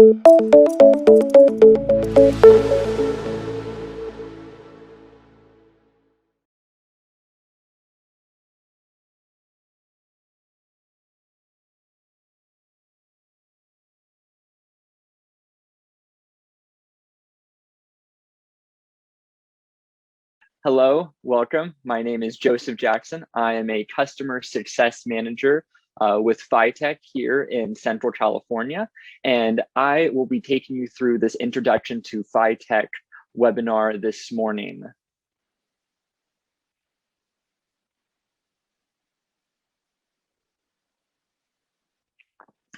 Hello, welcome. My name is Joseph Jackson. I am a customer success manager with Phytech here in Central California, and I will be taking you through this introduction to Phytech webinar this morning.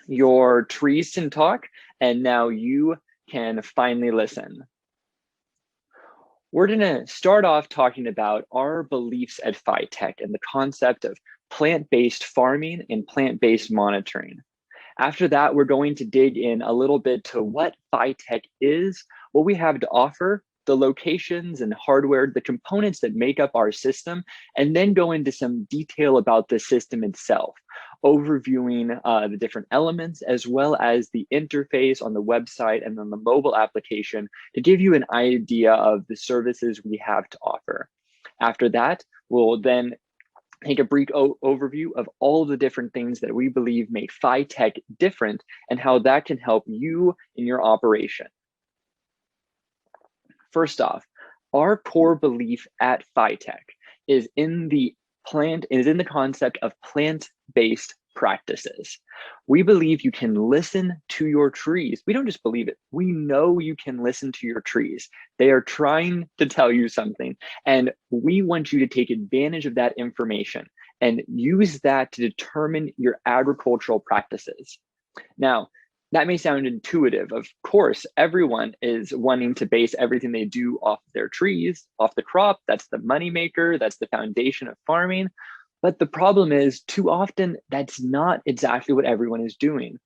Your trees can talk, and now you can finally listen. We're going to start off talking about our beliefs at Phytech and the concept of plant-based farming and plant-based monitoring. After that, we're going to dig in a little bit to what Phytech is, what we have to offer, the locations and hardware, the components that make up our system, and then go into some detail about the system itself, overviewing the different elements as well as the interface on the website and on the mobile application to give you an idea of the services we have to offer. After that, we'll then take a brief overview of all the different things that we believe make Phytech different and how that can help you in your operation. First off, our core belief at Phytech is in the concept of plant-based practices. We believe you can listen to your trees. We don't just believe it. We know you can listen to your trees. They are trying to tell you something, and we want you to take advantage of that information and use that to determine your agricultural practices. Now, that may sound intuitive. Of course, everyone is wanting to base everything they do off their trees, off the crop. That's the moneymaker. That's the foundation of farming. But the problem is, too often, that's not exactly what everyone is doing.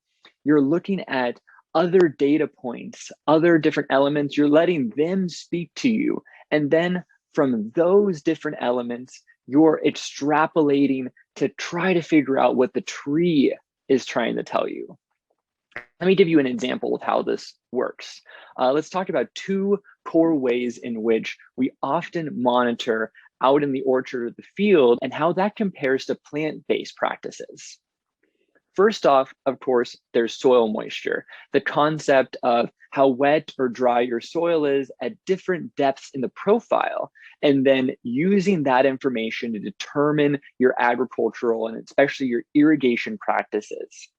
You're looking at other data points, other different elements. You're letting them speak to you. And then from those different elements, you're extrapolating to try to figure out what the tree is trying to tell you. Let me give you an example of how this works. Let's talk about two core ways in which we often monitor out in the orchard or the field and how that compares to plant-based practices. First off, of course, there's soil moisture, the concept of how wet or dry your soil is at different depths in the profile, and then using that information to determine your agricultural and especially your irrigation practices.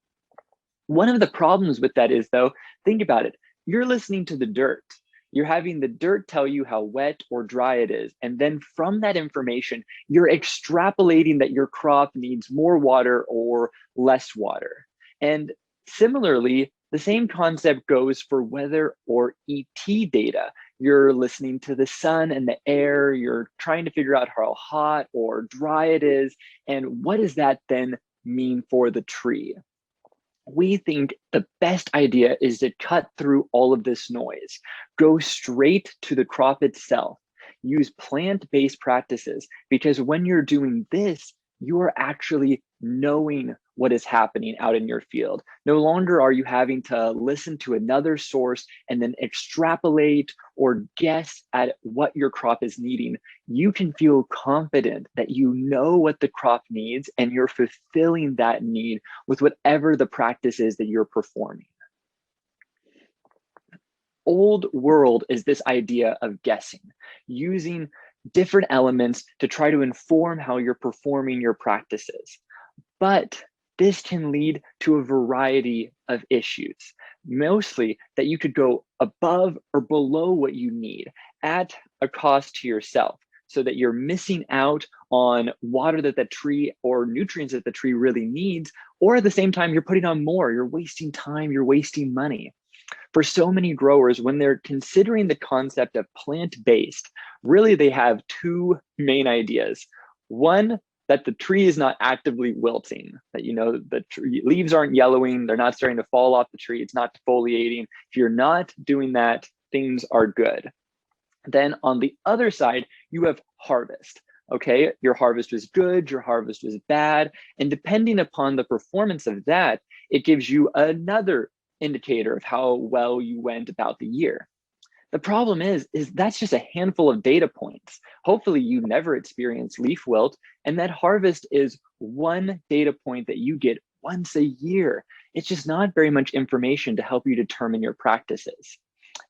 One of the problems with that is, though, think about it. You're listening to the dirt. You're having the dirt tell you how wet or dry it is. And then from that information, you're extrapolating that your crop needs more water or less water. And similarly, the same concept goes for weather or ET data. You're listening to the sun and the air. You're trying to figure out how hot or dry it is. And what does that then mean for the tree? We think the best idea is to cut through all of this noise, go straight to the crop itself, use plant-based practices, because when you're doing this, you are actually knowing what is happening out in your field. No longer are you having to listen to another source and then extrapolate or guess at what your crop is needing. You can feel confident that you know what the crop needs and you're fulfilling that need with whatever the practice is that you're performing. Old world is this idea of guessing, using different elements to try to inform how you're performing your practices. But this can lead to a variety of issues, mostly that you could go above or below what you need at a cost to yourself, so that you're missing out on water that the tree or nutrients that the tree really needs, or at the same time, you're putting on more, you're wasting time, you're wasting money. For so many growers, when they're considering the concept of plant-based, really they have two main ideas. One, that the tree is not actively wilting, that the leaves aren't yellowing, they're not starting to fall off the tree, it's not defoliating. If you're not doing that, things are good. Then on the other side, you have harvest. Okay, your harvest was good, your harvest was bad, and depending upon the performance of that, it gives you another indicator of how well you went about the year. The problem is that's just a handful of data points. Hopefully you never experience leaf wilt, and that harvest is one data point that you get once a year. It's just not very much information to help you determine your practices.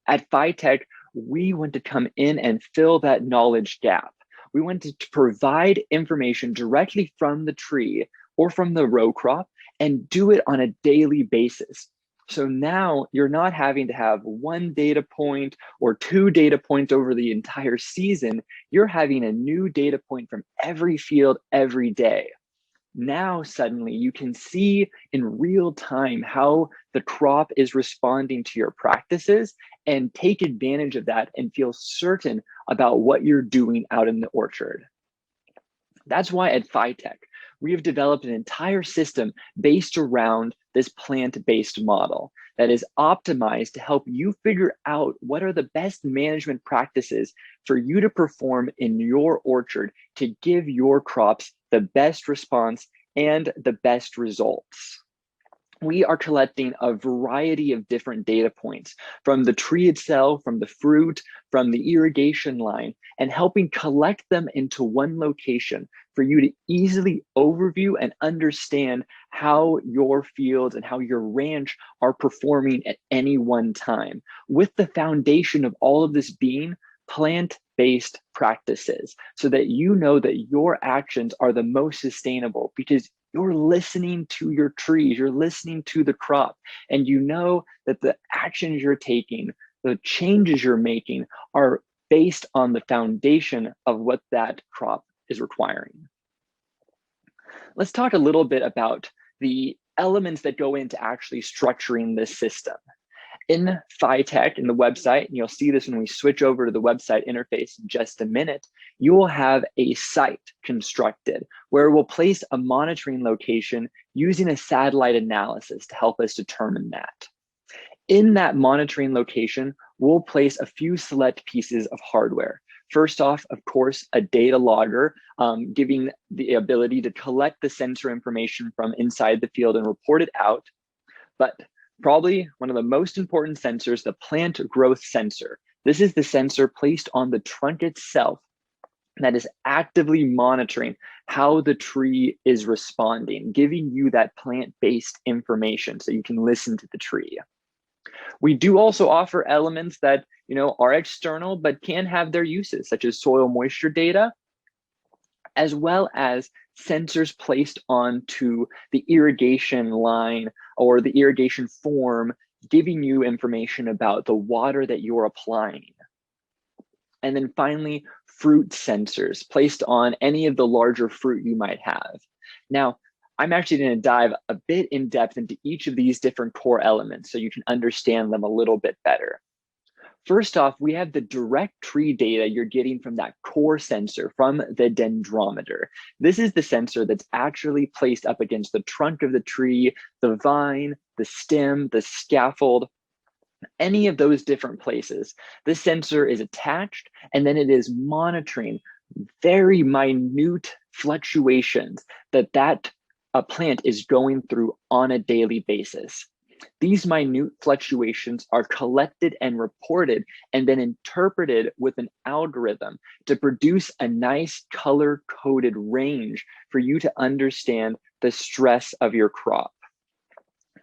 At Phytech, we want to come in and fill that knowledge gap. We want to provide information directly from the tree or from the row crop and do it on a daily basis. So now you're not having to have one data point or two data points over the entire season. You're having a new data point from every field every day. Now suddenly you can see in real time how the crop is responding to your practices and take advantage of that and feel certain about what you're doing out in the orchard. That's why at Phytech, we have developed an entire system based around this plant-based model that is optimized to help you figure out what are the best management practices for you to perform in your orchard to give your crops the best response and the best results. We are collecting a variety of different data points from the tree itself, from the fruit, from the irrigation line, and helping collect them into one location for you to easily overview and understand how your fields and how your ranch are performing at any one time, with the foundation of all of this being plant-based practices, so that you know that your actions are the most sustainable because you're listening to your trees, you're listening to the crop, and you know that the actions you're taking, the changes you're making are based on the foundation of what that crop is requiring. Let's talk a little bit about the elements that go into actually structuring this system. In Phytech, in the website, and you'll see this when we switch over to the website interface in just a minute, you will have a site constructed where we'll place a monitoring location using a satellite analysis to help us determine that. In that monitoring location, we'll place a few select pieces of hardware. First off, of course, a data logger, giving the ability to collect the sensor information from inside the field and report it out. But probably one of the most important sensors, the plant growth sensor. This is the sensor placed on the trunk itself that is actively monitoring how the tree is responding, giving you that plant-based information so you can listen to the tree. We do also offer elements that are external but can have their uses, such as soil moisture data, as well as sensors placed onto the irrigation line or the irrigation form, giving you information about the water that you're applying. And then finally, fruit sensors placed on any of the larger fruit you might have. Now, I'm actually going to dive a bit in depth into each of these different core elements so you can understand them a little bit better. First off, we have the direct tree data you're getting from that core sensor, from the dendrometer. This is the sensor that's actually placed up against the trunk of the tree, the vine, the stem, the scaffold, any of those different places. This sensor is attached, and then it is monitoring very minute fluctuations that a plant is going through on a daily basis. These minute fluctuations are collected and reported and then interpreted with an algorithm to produce a nice color-coded range for you to understand the stress of your crop.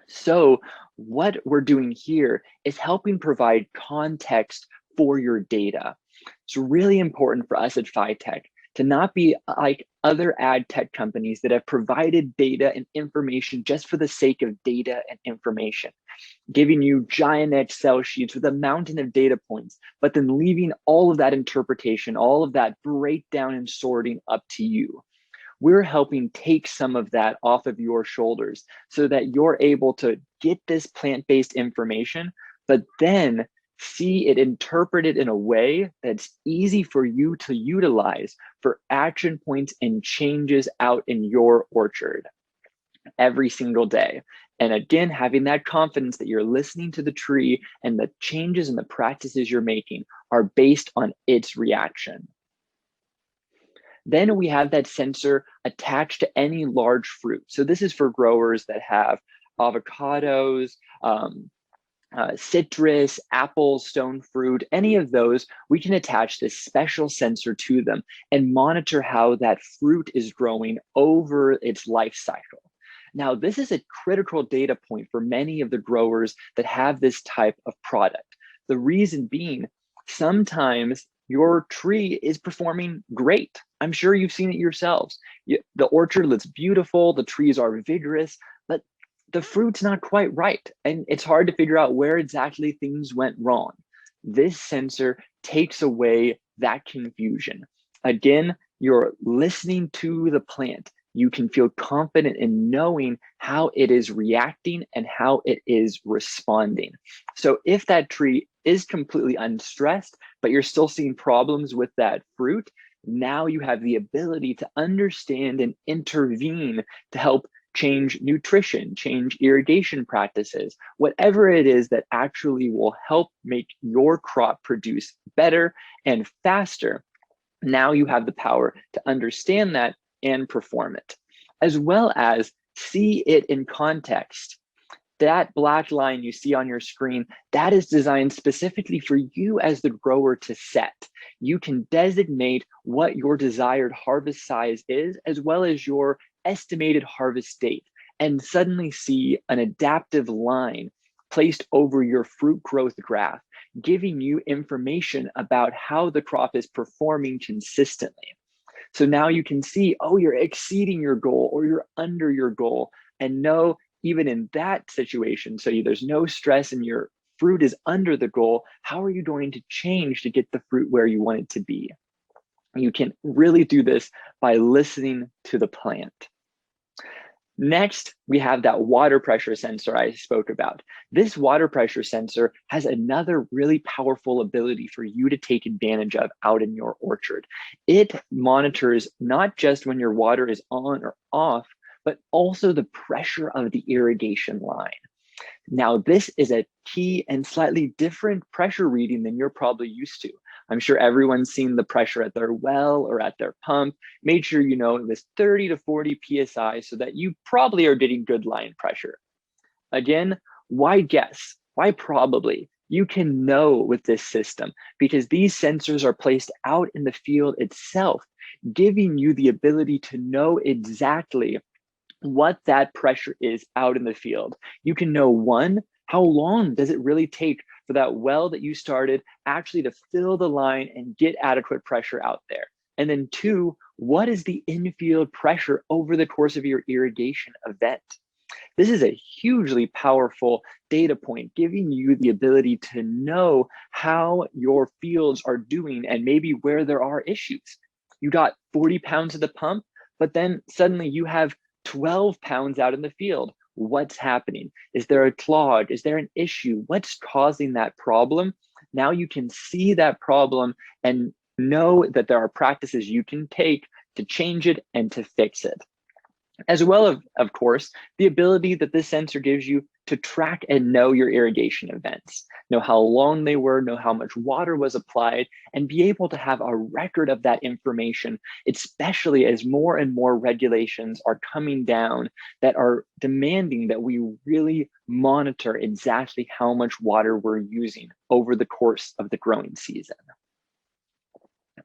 So what we're doing here is helping provide context for your data. It's really important for us at Phytech to not be like other ad tech companies that have provided data and information just for the sake of data and information, giving you giant Excel sheets with a mountain of data points, but then leaving all of that interpretation, all of that breakdown and sorting up to you. We're helping take some of that off of your shoulders so that you're able to get this plant-based information, but then see it interpreted in a way that's easy for you to utilize for action points and changes out in your orchard every single day. And again, having that confidence that you're listening to the tree and the changes and the practices you're making are based on its reaction. Then we have that sensor attached to any large fruit. So this is for growers that have avocados, citrus, apples, stone fruit, any of those, we can attach this special sensor to them and monitor how that fruit is growing over its life cycle. Now, this is a critical data point for many of the growers that have this type of product. The reason being, sometimes your tree is performing great. I'm sure you've seen it yourselves. The orchard looks beautiful, the trees are vigorous, but the fruit's not quite right. And it's hard to figure out where exactly things went wrong. This sensor takes away that confusion. Again, you're listening to the plant. You can feel confident in knowing how it is reacting and how it is responding. So if that tree is completely unstressed, but you're still seeing problems with that fruit, now you have the ability to understand and intervene to help change nutrition, change irrigation practices, whatever it is that actually will help make your crop produce better and faster. Now you have the power to understand that and perform it, as well as see it in context. That black line you see on your screen, that is designed specifically for you as the grower to set. You can designate what your desired harvest size is, as well as your estimated harvest date, and suddenly see an adaptive line placed over your fruit growth graph, giving you information about how the crop is performing consistently. So now you can see, oh, you're exceeding your goal or you're under your goal, and know even in that situation, so there's no stress and your fruit is under the goal, how are you going to change to get the fruit where you want it to be? You can really do this by listening to the plant. Next, we have that water pressure sensor I spoke about. This water pressure sensor has another really powerful ability for you to take advantage of out in your orchard. It monitors not just when your water is on or off, but also the pressure of the irrigation line. Now, this is a key and slightly different pressure reading than you're probably used to. I'm sure everyone's seen the pressure at their well or at their pump. Made sure you know it was 30 to 40 PSI so that you probably are getting good line pressure. Again, why guess? Why probably? You can know with this system because these sensors are placed out in the field itself, giving you the ability to know exactly what that pressure is out in the field. You can know, one, how long does it really take for that well that you started actually to fill the line and get adequate pressure out there? And then two, what is the infield pressure over the course of your irrigation event? This is a hugely powerful data point, giving you the ability to know how your fields are doing and maybe where there are issues. You got 40 pounds at the pump, but then suddenly you have 12 pounds out in the field. What's happening? Is there a clog? Is there an issue? What's causing that problem? Now you can see that problem and know that there are practices you can take to change it and to fix it. As well, of course, the ability that this sensor gives you to track and know your irrigation events, know how long they were, know how much water was applied, and be able to have a record of that information, especially as more and more regulations are coming down that are demanding that we really monitor exactly how much water we're using over the course of the growing season.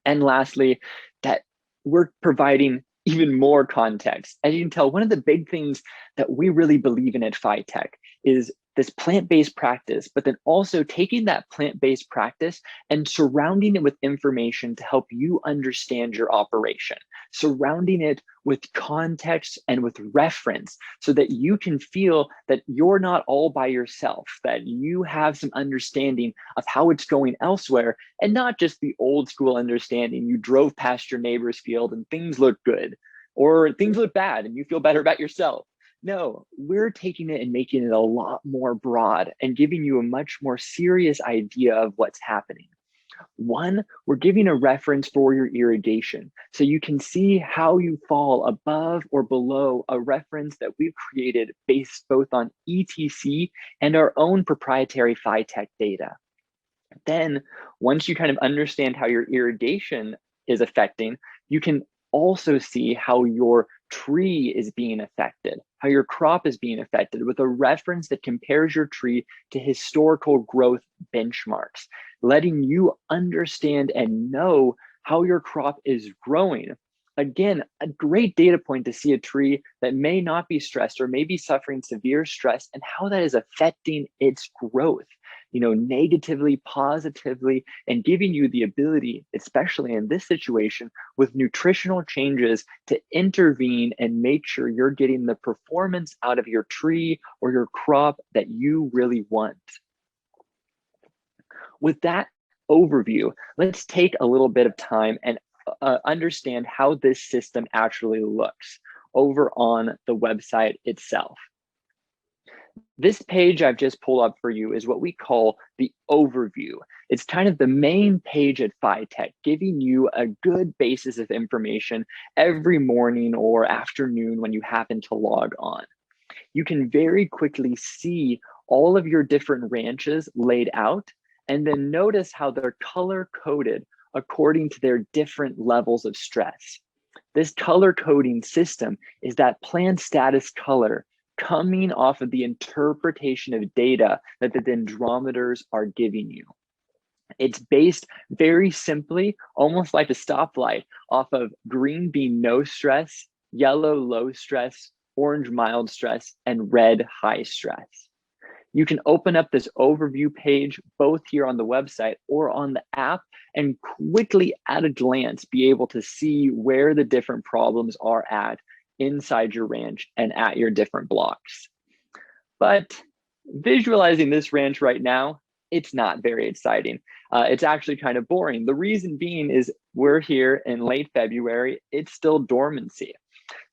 And lastly, that we're providing even more context. As you can tell, one of the big things that we really believe in at Phytech is this plant-based practice, but then also taking that plant-based practice and surrounding it with information to help you understand your operation, surrounding it with context and with reference so that you can feel that you're not all by yourself, that you have some understanding of how it's going elsewhere, and not just the old school understanding you drove past your neighbor's field and things look good, or things look bad and you feel better about yourself. No, we're taking it and making it a lot more broad and giving you a much more serious idea of what's happening. One, we're giving a reference for your irrigation so you can see how you fall above or below a reference that we've created based both on ETC and our own proprietary Phytech data. Then, once you kind of understand how your irrigation is affecting, you can also see how your tree is being affected. how your crop is being affected with a reference that compares your tree to historical growth benchmarks, letting you understand and know how your crop is growing. Again, a great data point to see a tree that may not be stressed or may be suffering severe stress and how that is affecting its growth, negatively, positively, and giving you the ability, especially in this situation, with nutritional changes to intervene and make sure you're getting the performance out of your tree or your crop that you really want. With that overview, let's take a little bit of time and understand how this system actually looks over on the website itself. This page I've just pulled up for you is what we call the overview. It's kind of the main page at Phytech, giving you a good basis of information every morning or afternoon when you happen to log on. You can very quickly see all of your different ranches laid out, and then notice how they're color-coded according to their different levels of stress. This color coding system is that plant status color coming off of the interpretation of data that the dendrometers are giving you. It's based very simply, almost like a stoplight, off of green being no stress, yellow low stress, orange mild stress, and red high stress. You can open up this overview page both here on the website or on the app and quickly at a glance be able to see where the different problems are at inside your ranch and at your different blocks. But visualizing this ranch right now, it's not very exciting. It's actually kind of boring. The reason being is we're here in late February, it's still dormancy.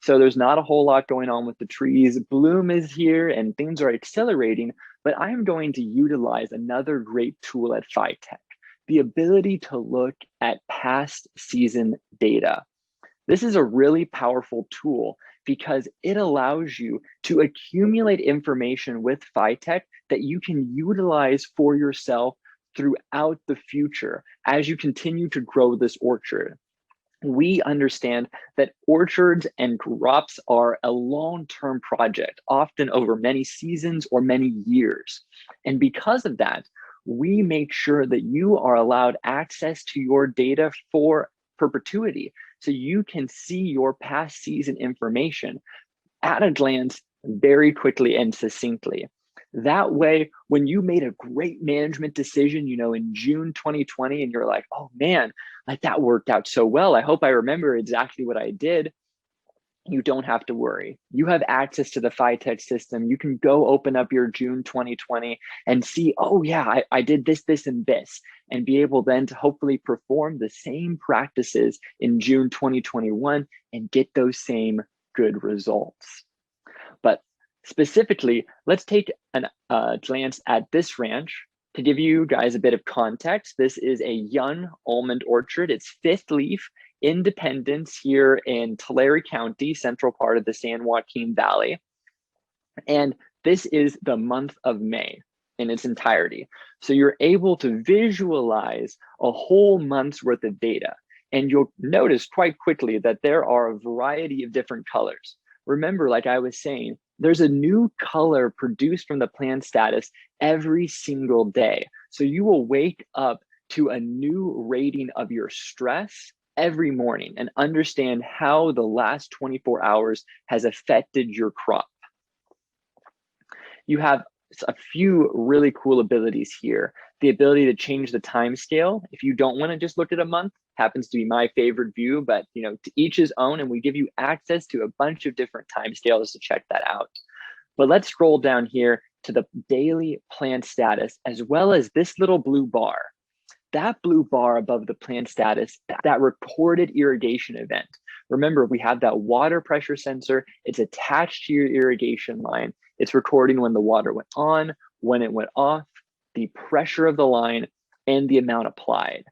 So there's not a whole lot going on with the trees. Bloom is here and things are accelerating, but I'm going to utilize another great tool at Phytech, the ability to look at past season data. This is a really powerful tool because it allows you to accumulate information with Phytech that you can utilize for yourself throughout the future as you continue to grow this orchard. We understand that orchards and crops are a long-term project, often over many seasons or many years. And because of that, we make sure that you are allowed access to your data for perpetuity, so you can see your past season information at a glance very quickly and succinctly. That way, when you made a great management decision, in June 2020, and you're like, oh man, like that worked out so well. I hope I remember exactly what I did. You don't have to worry. You have access to the Phytech system. You can go open up your June 2020 and see, oh yeah, I did this, this, and this, and be able then to hopefully perform the same practices in June 2021 and get those same good results. But specifically, let's take a glance at this ranch to give you guys a bit of context. This is a young almond orchard. It's fifth leaf, Independence here in Tulare County, central part of the San Joaquin Valley. And this is the month of May in its entirety. So you're able to visualize a whole month's worth of data. And you'll notice quite quickly that there are a variety of different colors. Remember, like I was saying, there's a new color produced from the plant status every single day. So you will wake up to a new rating of your stress every morning and understand how the last 24 hours has affected your crop. You have a few really cool abilities here. The ability to change the time scale. If you don't want to just look at a month, happens to be my favorite view, but to each his own, and we give you access to a bunch of different time scales to check that out. But let's scroll down here to the daily plant status, as well as this little blue bar. That blue bar above the plant status, that recorded irrigation event. Remember, we have that water pressure sensor. It's attached to your irrigation line. It's recording when the water went on, when it went off, the pressure of the line, and the amount applied.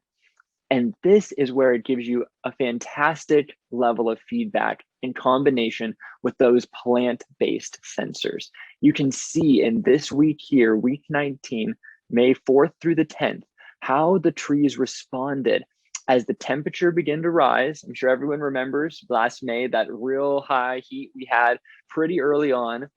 And this is where it gives you a fantastic level of feedback in combination with those plant-based sensors. You can see in this week here, week 19, May 4th through the 10th, how the trees responded As the temperature began to rise, I'm sure everyone remembers last May, that real high heat we had pretty early on.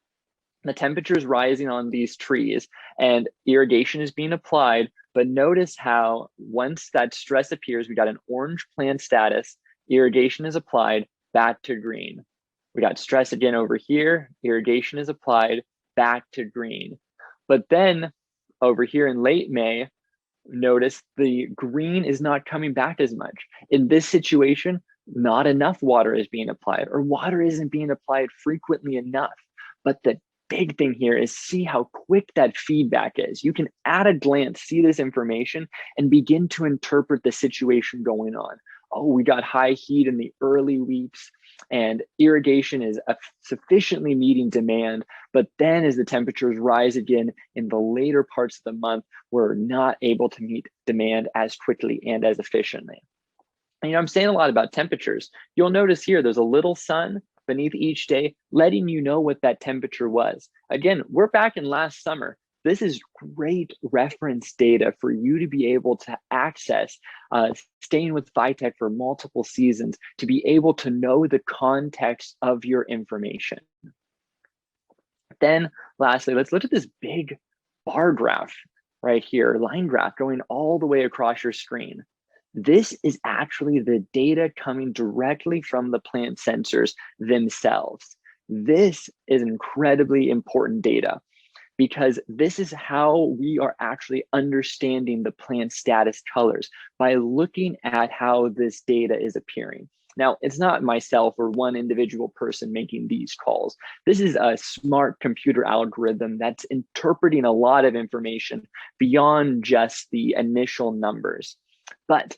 The temperature is rising on these trees and irrigation is being applied. But notice how once that stress appears, we got an orange plant status, irrigation is applied, back to green. We got stress again over here, irrigation is applied, back to green. But then over here in late May, notice the green is not coming back as much. In this situation, not enough water is being applied, or water isn't being applied frequently enough. But the big thing here is see how quick that feedback is. You can at a glance see this information and begin to interpret the situation going on. Oh, we got high heat in the early weeks and irrigation is sufficiently meeting demand. But then as the temperatures rise again in the later parts of the month, we're not able to meet demand as quickly and as efficiently. And, I'm saying a lot about temperatures. You'll notice here, there's a little sun beneath each day, letting you know what that temperature was. Again, we're back in last summer. This is great reference data for you to be able to access, staying with Phytech for multiple seasons, to be able to know the context of your information. Then lastly, let's look at this big bar graph right here, line graph going all the way across your screen. This is actually the data coming directly from the plant sensors themselves. This is incredibly important data because this is how we are actually understanding the plant status colors, by looking at how this data is appearing. Now, it's not myself or one individual person making these calls. This is a smart computer algorithm that's interpreting a lot of information beyond just the initial numbers. But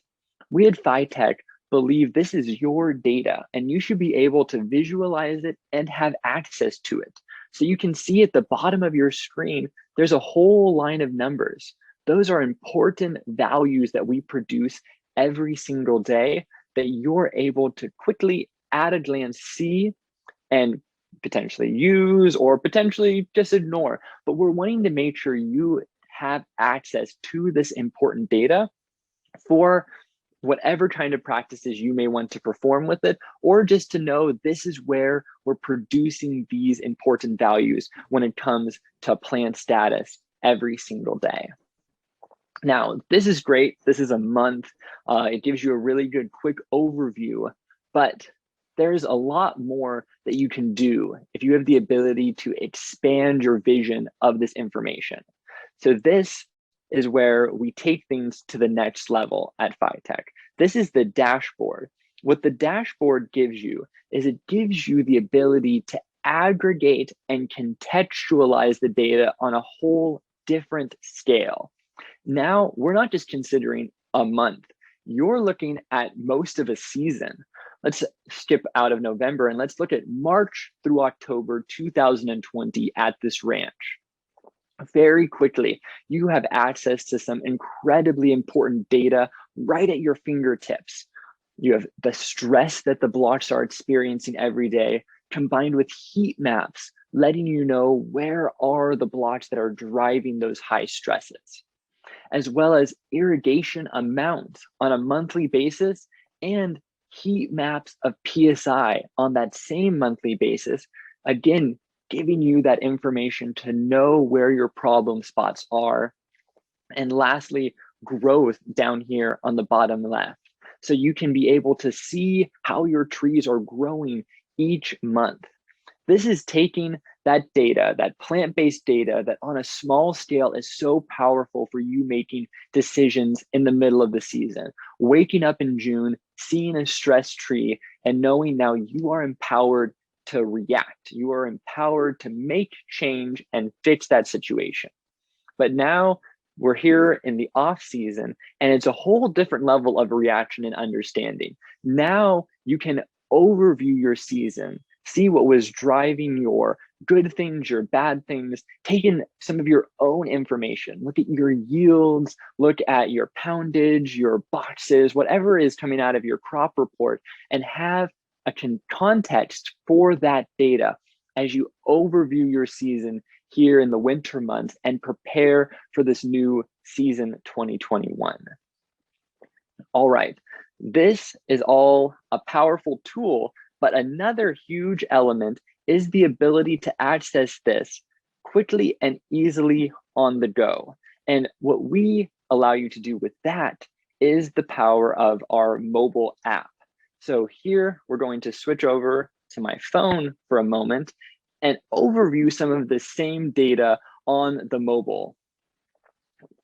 we at Phytech believe this is your data and you should be able to visualize it and have access to it. So you can see at the bottom of your screen, there's a whole line of numbers. Those are important values that we produce every single day that you're able to quickly at a glance see and potentially use or potentially just ignore. But we're wanting to make sure you have access to this important data for whatever kind of practices you may want to perform with it, or just to know this is where we're producing these important values when it comes to plant status every single day. Now, this is great. This is a month. It gives you a really good quick overview, but there's a lot more that you can do if you have the ability to expand your vision of this information. So this is where we take things to the next level at Phytech. This is the dashboard. What the dashboard gives you is it gives you the ability to aggregate and contextualize the data on a whole different scale. Now, we're not just considering a month. You're looking at most of a season. Let's skip out of November and let's look at March through October 2020 at this ranch. Very quickly, you have access to some incredibly important data right at your fingertips. You have the stress that the blocks are experiencing every day, combined with heat maps, letting you know where are the blocks that are driving those high stresses, as well as irrigation amounts on a monthly basis and heat maps of PSI on that same monthly basis. Again, giving you that information to know where your problem spots are. And lastly, growth down here on the bottom left. So you can be able to see how your trees are growing each month. This is taking that data, that plant-based data that on a small scale is so powerful for you making decisions in the middle of the season. Waking up in June, seeing a stressed tree, and knowing now you are empowered to react. You are empowered to make change and fix that situation. But now we're here in the off season and it's a whole different level of reaction and understanding. Now you can overview your season, see what was driving your good things, your bad things, take in some of your own information, look at your yields, look at your poundage, your boxes, whatever is coming out of your crop report, and have a context for that data as you overview your season here in the winter months and prepare for this new season 2021. All right, This is all a powerful tool, but another huge element is the ability to access this quickly and easily on the go. And what we allow you to do with that is the power of our mobile app. So here we're going to switch over to my phone for a moment and overview some of the same data on the mobile.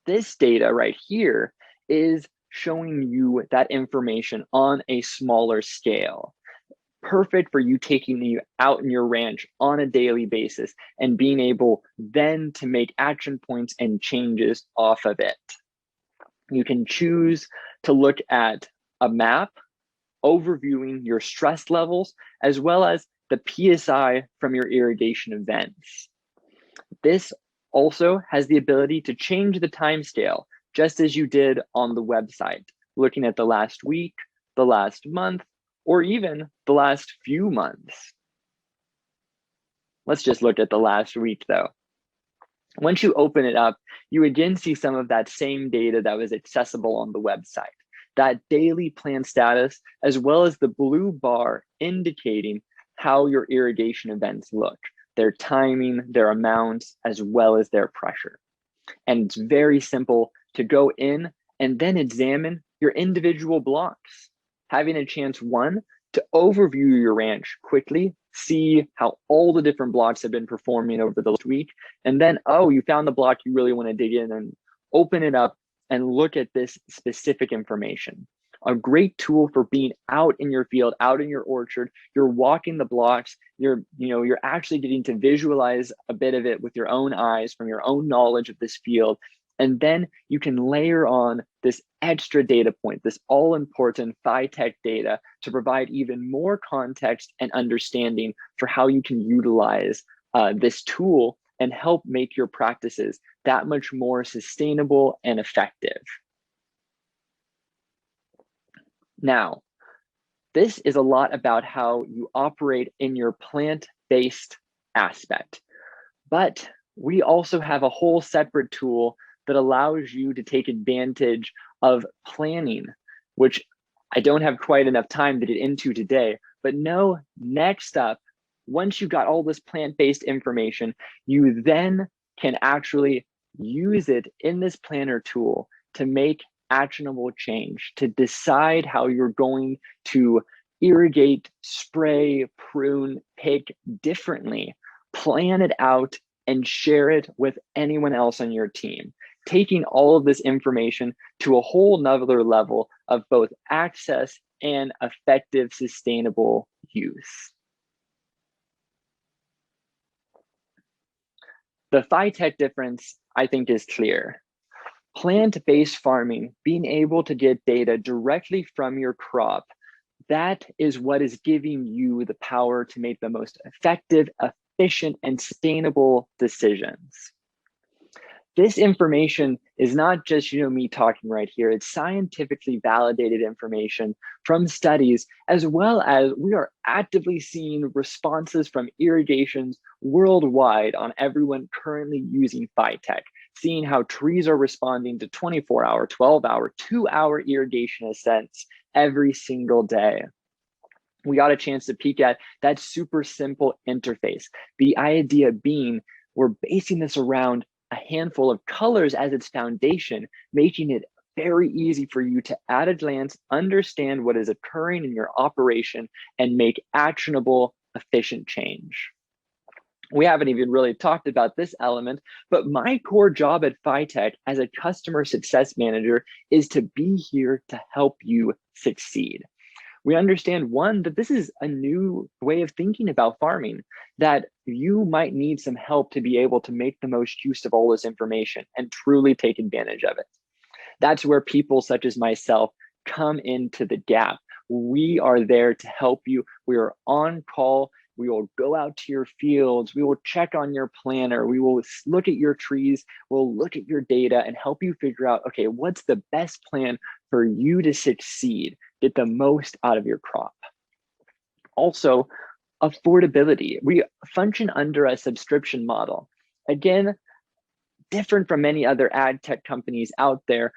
This data right here is showing you that information on a smaller scale. Perfect for you taking you out in your ranch on a daily basis and being able then to make action points and changes off of it. You can choose to look at a map overviewing your stress levels, as well as the PSI from your irrigation events. This also has the ability to change the timescale, just as you did on the website, looking at the last week, the last month, or even the last few months. Let's just look at the last week though. Once you open it up, you again see some of that same data that was accessible on the website. That daily plant status, as well as the blue bar indicating how your irrigation events look, their timing, their amounts, as well as their pressure. And it's very simple to go in and then examine your individual blocks, having a chance, one, to overview your ranch quickly, see how all the different blocks have been performing over the last week, and then, oh, you found the block you really want to dig in and open it up and look at this specific information. A great tool for being out in your field, out in your orchard. You're walking the blocks, you're actually getting to visualize a bit of it with your own eyes from your own knowledge of this field. And then you can layer on this extra data point, this all-important Phytech data to provide even more context and understanding for how you can utilize this tool and help make your practices that much more sustainable and effective. Now, this is a lot about how you operate in your plant-based aspect, but we also have a whole separate tool that allows you to take advantage of planning, which I don't have quite enough time to get into today, but no, next up, once you got all this plant-based information, you then can actually use it in this planner tool to make actionable change, to decide how you're going to irrigate, spray, prune, pick differently, plan it out, and share it with anyone else on your team, taking all of this information to a whole nother level of both access and effective, sustainable use. The Phytech difference, I think, is clear. Plant-based farming, being able to get data directly from your crop, that is what is giving you the power to make the most effective, efficient, and sustainable decisions. This information is not just me talking right here. It's scientifically validated information from studies, as well as we are actively seeing responses from irrigations worldwide on everyone currently using Phytech, seeing how trees are responding to 24-hour, 12-hour, 2-hour irrigation ascents every single day. We got a chance to peek at that super simple interface. The idea being we're basing this around a handful of colors as its foundation, making it very easy for you to at a glance understand what is occurring in your operation and make actionable, efficient change. We haven't even really talked about this element, but my core job at Phytech as a customer success manager is to be here to help you succeed. We understand, one, that this is a new way of thinking about farming, that you might need some help to be able to make the most use of all this information and truly take advantage of it. That's where people such as myself come into the gap. We are there to help you. We are on call. We will go out to your fields. We will check on your planner. We will look at your trees. We'll look at your data and help you figure out, okay, what's the best plan for you to succeed, get the most out of your crop. Also, affordability. We function under a subscription model. Again, different from many other ad tech companies out there.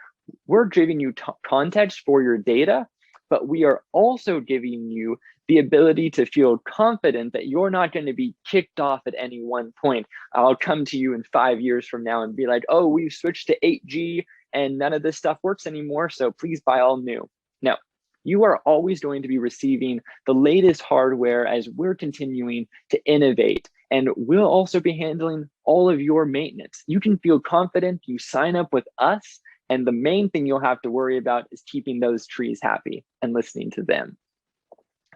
We're giving you context for your data, but we are also giving you the ability to feel confident that you're not going to be kicked off at any one point. I'll come to you in 5 years from now and be like, oh, we've switched to 8G and none of this stuff works anymore, so please buy all new. No, you are always going to be receiving the latest hardware as we're continuing to innovate, and we'll also be handling all of your maintenance. You can feel confident, you sign up with us, and the main thing you'll have to worry about is keeping those trees happy and listening to them.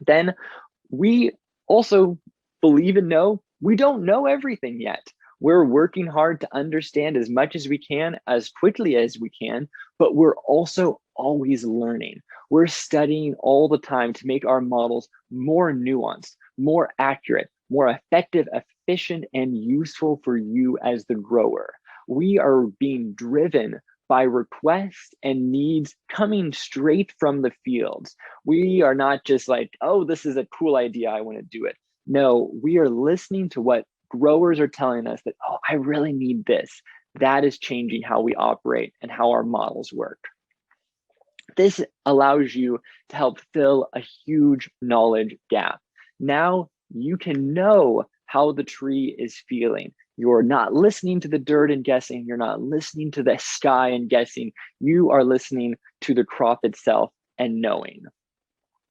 Then we also believe and know we don't know everything yet. We're working hard to understand as much as we can, as quickly as we can, but we're also always learning. We're studying all the time to make our models more nuanced, more accurate, more effective, efficient, and useful for you as the grower. We are being driven by requests and needs coming straight from the fields. We are not just like, oh, this is a cool idea, I want to do it. No, we are listening to what growers are telling us that, oh, I really need this. That is changing how we operate and how our models work. This allows you to help fill a huge knowledge gap. Now you can know how the tree is feeling. You're not listening to the dirt and guessing. You're not listening to the sky and guessing. You are listening to the crop itself and knowing.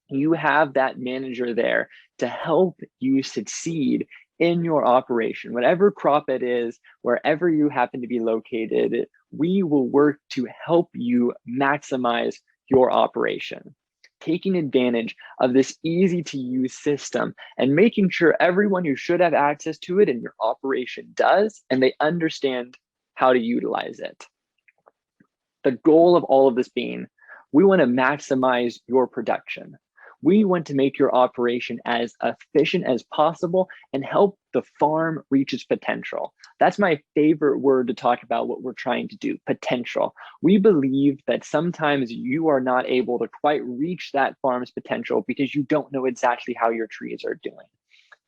You have that manager there to help you succeed in your operation. Whatever crop it is, wherever you happen to be located, we will work to help you maximize your operation. Taking advantage of this easy to use system and making sure everyone who should have access to it in your operation does, and they understand how to utilize it. The goal of all of this being, we want to maximize your production. We want to make your operation as efficient as possible and help the farm reach its potential. That's my favorite word to talk about what we're trying to do, potential. We believe that sometimes you are not able to quite reach that farm's potential because you don't know exactly how your trees are doing.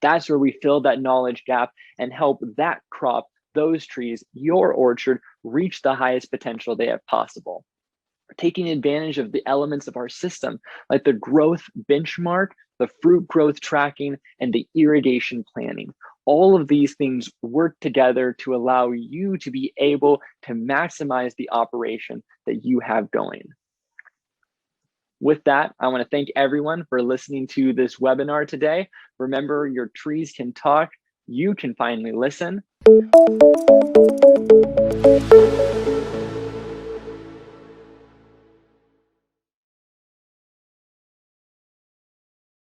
That's where we fill that knowledge gap and help that crop, those trees, your orchard, reach the highest potential they have possible. Taking advantage of the elements of our system, like the growth benchmark, the fruit growth tracking, and the irrigation planning. All of these things work together to allow you to be able to maximize the operation that you have going. With that, I want to thank everyone for listening to this webinar today. Remember, your trees can talk, you can finally listen.